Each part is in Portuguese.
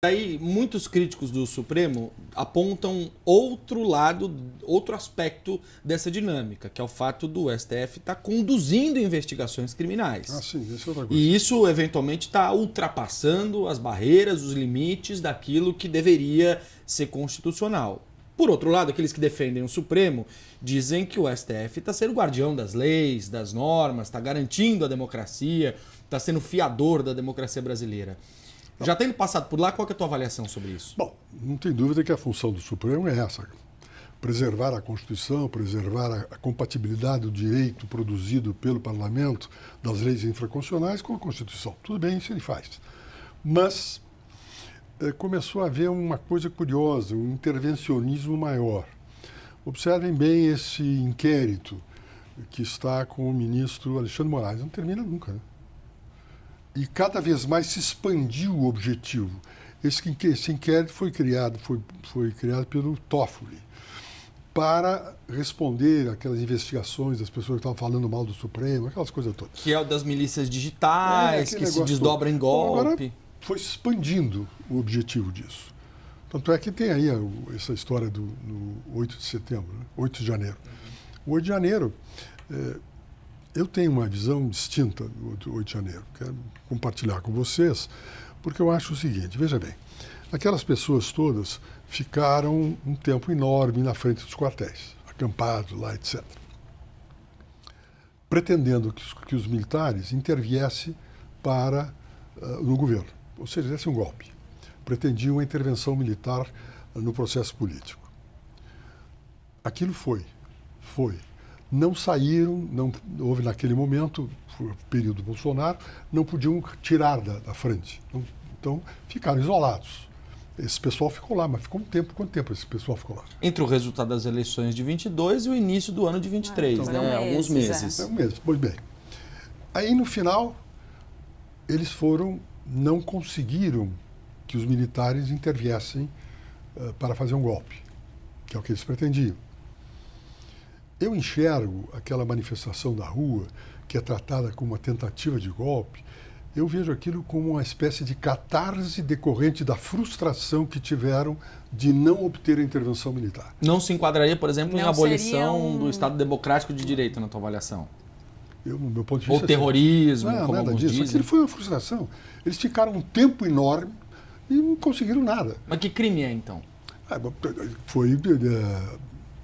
Aí, muitos críticos do Supremo apontam outro lado, outro aspecto dessa dinâmica, que é o fato do STF estar conduzindo investigações criminais. Ah, sim, isso é outra coisa. E isso, eventualmente, está ultrapassando as barreiras, os limites daquilo que deveria ser constitucional. Por outro lado, aqueles que defendem o Supremo dizem que o STF está sendo guardião das leis, das normas, está garantindo a democracia, está sendo fiador da democracia brasileira. Já tendo passado por lá, qual que é a tua avaliação sobre isso? Bom, não tem dúvida que a função do Supremo é essa: preservar a Constituição, preservar a compatibilidade do direito produzido pelo Parlamento, das leis infraconstitucionais com a Constituição. Tudo bem, isso ele faz. Mas começou a haver uma coisa curiosa, um intervencionismo maior. Observem bem esse inquérito que está com o ministro Alexandre Moraes. Não termina nunca, né? E cada vez mais se expandiu o objetivo. Esse inquérito foi criado pelo Toffoli para responder aquelas investigações das pessoas que estavam falando mal do Supremo, aquelas coisas todas. Que é o das milícias digitais, que se desdobram em golpe. Agora foi expandindo o objetivo disso. Tanto é que tem aí essa história do 8 de setembro, né? 8 de janeiro. O 8 de janeiro... eu tenho uma visão distinta do 8 de janeiro, quero compartilhar com vocês, porque eu acho o seguinte: veja bem, aquelas pessoas todas ficaram um tempo enorme na frente dos quartéis, acampados lá, etc., pretendendo que os militares interviessem no governo, ou seja, desse um golpe. Pretendiam a intervenção militar no processo político. Aquilo foi. Não saíram, não houve naquele momento, foi o período Bolsonaro, não podiam tirar da frente. Então, ficaram isolados. Esse pessoal ficou lá, mas ficou um tempo. Quanto tempo esse pessoal ficou lá? Entre o resultado das eleições de 22 e o início do ano de 23, então, né? Alguns meses. Um mês, pois bem. Aí, no final, eles não conseguiram que os militares interviessem para fazer um golpe, que é o que eles pretendiam. Eu enxergo aquela manifestação da rua, que é tratada como uma tentativa de golpe, eu vejo aquilo como uma espécie de catarse decorrente da frustração que tiveram de não obter a intervenção militar. Não se enquadraria, por exemplo, em abolição do Estado Democrático de Direito, na tua avaliação? No meu ponto de vista... Ou terrorismo, não, como nada alguns disso. dizem. Aquilo foi uma frustração. Eles ficaram um tempo enorme e não conseguiram nada. Mas que crime é, então? Foi...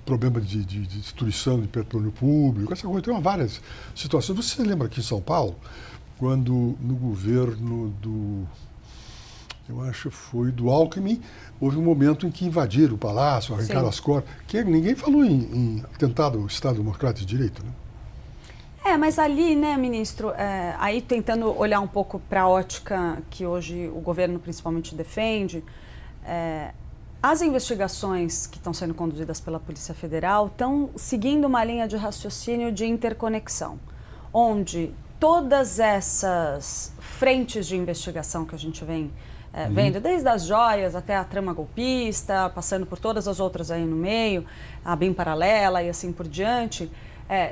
problema de destruição de patrimônio público, essa coisa. Tem várias situações. Você lembra aqui em São Paulo, quando no governo eu acho que foi do Alckmin, houve um momento em que invadiram o palácio, arrancaram as cordas, que ninguém falou em atentado ao Estado Democrático de Direito, né? Mas ali, né, ministro, aí tentando olhar um pouco para a ótica que hoje o governo principalmente defende, as investigações que estão sendo conduzidas pela Polícia Federal estão seguindo uma linha de raciocínio de interconexão, onde todas essas frentes de investigação que a gente vem vendo, desde as joias até a trama golpista, passando por todas as outras aí no meio, a BIM paralela e assim por diante,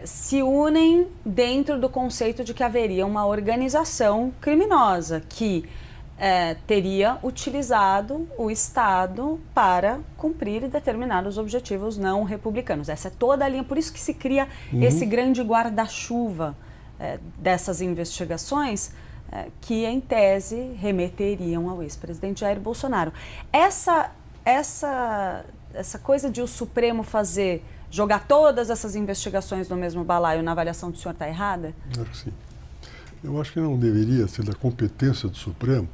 se unem dentro do conceito de que haveria uma organização criminosa que teria utilizado o Estado para cumprir determinados objetivos não republicanos. Essa é toda a linha, por isso que se cria esse grande guarda-chuva dessas investigações que, em tese, remeteriam ao ex-presidente Jair Bolsonaro. Essa coisa de o Supremo jogar todas essas investigações no mesmo balaio, na avaliação do senhor, está errada? Acho que sim. Eu acho que não deveria ser da competência do Supremo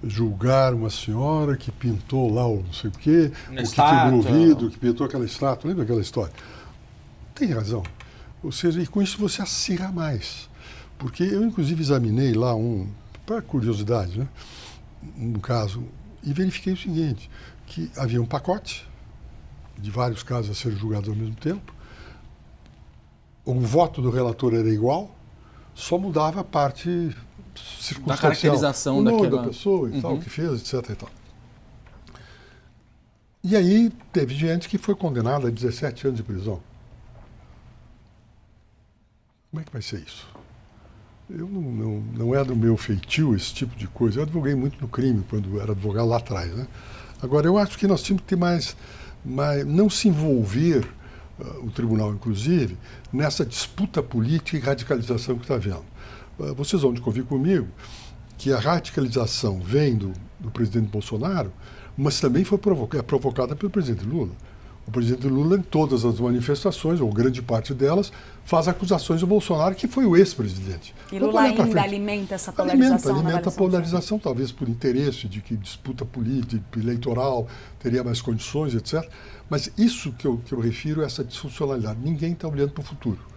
julgar uma senhora que pintou lá o não sei o quê, ou que quebrou o vidro, que pintou aquela estátua. Lembra aquela história? Tem razão. Ou seja, e com isso você acirra mais. Porque eu, inclusive, examinei lá para curiosidade, né, no caso, e verifiquei o seguinte, que havia um pacote de vários casos a serem julgados ao mesmo tempo, o voto do relator era igual, só mudava a parte circunstancial, da caracterização o nome daquela da pessoa e tal, o que fez, etc. E tal. E aí teve gente que foi condenada a 17 anos de prisão. Como é que vai ser isso? Não é do meu feitio esse tipo de coisa. Eu advoguei muito no crime quando era advogado lá atrás, né? Agora, eu acho que nós tínhamos que ter mais não se envolver, o tribunal inclusive, nessa disputa política e radicalização que está havendo. Vocês vão convir comigo que a radicalização vem do presidente Bolsonaro, mas também é provocada pelo presidente Lula. O presidente Lula, em todas as manifestações, ou grande parte delas, faz acusações do Bolsonaro, que foi o ex-presidente. E Lula ainda alimenta essa polarização? Alimenta a polarização, talvez por interesse de que disputa política, eleitoral, teria mais condições, etc. Mas isso que eu refiro é essa disfuncionalidade. Ninguém está olhando para o futuro.